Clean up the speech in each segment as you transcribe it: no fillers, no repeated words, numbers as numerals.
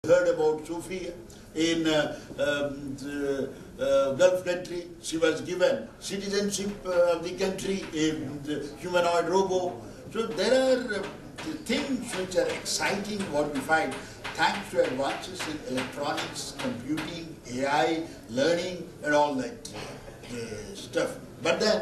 heard about Sophia in the Gulf country. She was given citizenship of the country, the humanoid robot. So there are things which are exciting what we find thanks to advances in electronics, computing, AI, learning and all that stuff. But then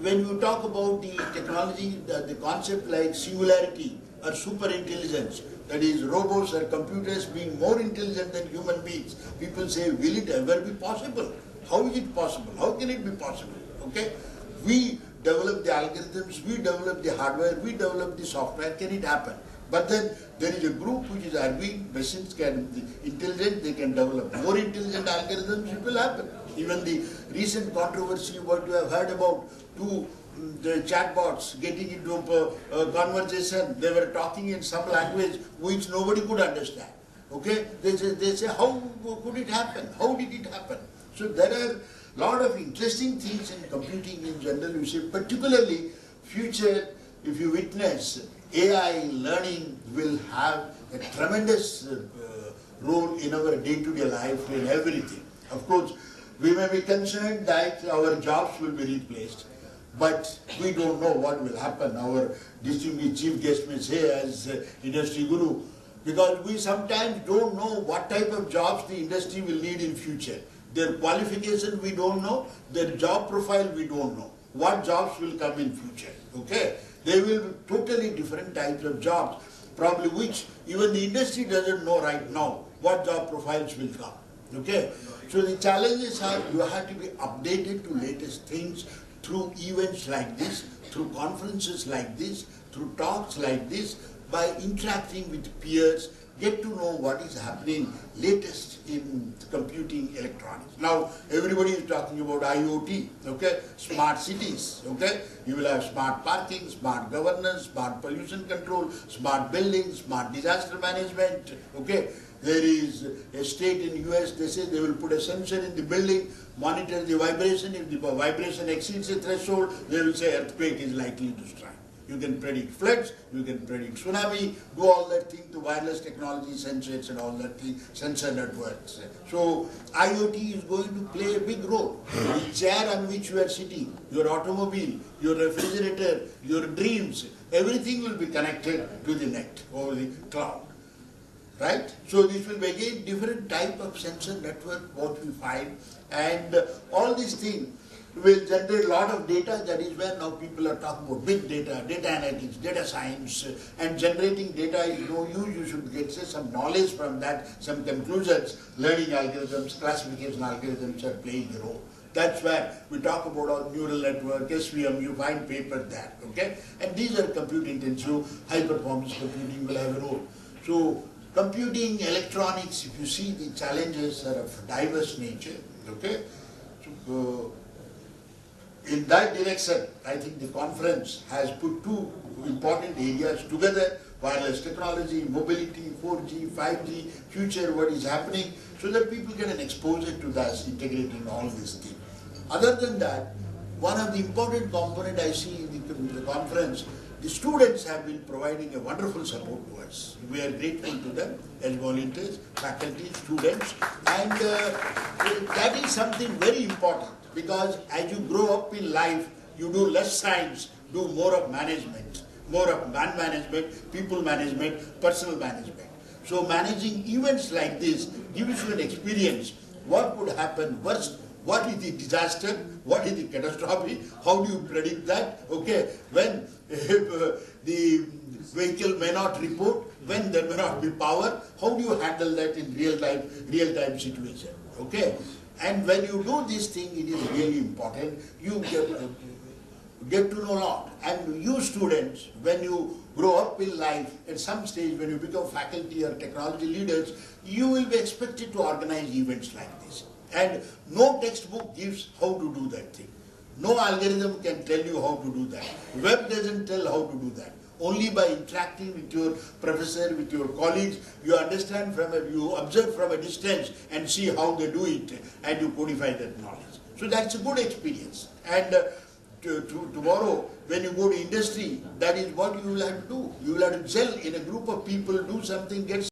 when you talk about the technology, the concept like singularity or super intelligence, that is robots or computers being more intelligent than human beings, people say, will it ever be possible? How is it possible? How can it be possible? Okay? We develop the algorithms, we develop the hardware, we develop the software, can it happen? But then there is a group which is arguing machines can be intelligent, they can develop more intelligent algorithms, it will happen. Even the recent controversy what you have heard about the chatbots getting into a conversation, they were talking in some language which nobody could understand. Okay? They say, how could it happen? How did it happen? So there are a lot of interesting things in computing in general. You see, particularly future, if you witness, AI learning will have a tremendous role in our day-to-day life in everything. Of course, we may be concerned that our jobs will be replaced, but we don't know what will happen. Our distinguished chief guest may say as industry guru, because we sometimes don't know what type of jobs the industry will need in future. Their qualification we don't know, their job profile we don't know. What jobs will come in future, okay? There will be totally different types of jobs, probably which even the industry doesn't know right now what job profiles will come, okay? So the challenges are you have to be updated to latest things through events like this, through conferences like this, through talks like this, by interacting with peers, get to know what is happening latest in computing electronics. Now, everybody is talking about IoT, okay? Smart cities, okay? You will have smart parking, smart governance, smart pollution control, smart buildings, smart disaster management, okay? There is a state in US, they say they will put a sensor in the building, monitor the vibration. If the vibration exceeds a threshold, they will say earthquake is likely to strike. You can predict floods, you can predict tsunami, do all that thing to wireless technology, sensors and all that thing, sensor networks. So IoT is going to play a big role. The chair on which you are sitting, your automobile, your refrigerator, your dreams, everything will be connected to the net or the cloud. Right? So this will be again different type of sensor network what we find, and all these things will generate a lot of data. That is where now people are talking about big data, data analytics, data science, and generating data is no use. You should get some knowledge from that, some conclusions. Learning algorithms, classification algorithms are playing a role. That's where we talk about our neural network, SVM, you find paper there, okay? And these are compute intensive, high performance computing will have a role. So computing, electronics, if you see the challenges are of diverse nature, okay? So, in that direction, I think the conference has put two important areas together: wireless technology, mobility, 4G, 5G, future, what is happening, so that people get an exposure to that, integrating all these things. Other than that, one of the important components I see in the conference, the students have been providing a wonderful support to us. We are grateful to them as volunteers, faculty, students, and that is something very important, because as you grow up in life, you do less science, do more of management, more of man management, people management, personal management. So managing events like this gives you an experience. What could happen worst? What is the disaster? What is the catastrophe? How do you predict that? Okay, when the vehicle may not report, when there may not be power, how do you handle that in real-time situation? Okay, and when you do this thing, it is really important. You get to know a lot. And you students, when you grow up in life, at some stage when you become faculty or technology leaders, you will be expected to organize events like this. And no textbook gives how to do that thing. No algorithm can tell you how to do that. Web doesn't tell how to do that. Only by interacting with your professor, with your colleagues, you understand you observe from a distance and see how they do it, and you codify that knowledge. So that's a good experience. And tomorrow when you go to industry, that is what you will have to do. You will have to gel in a group of people, do something, get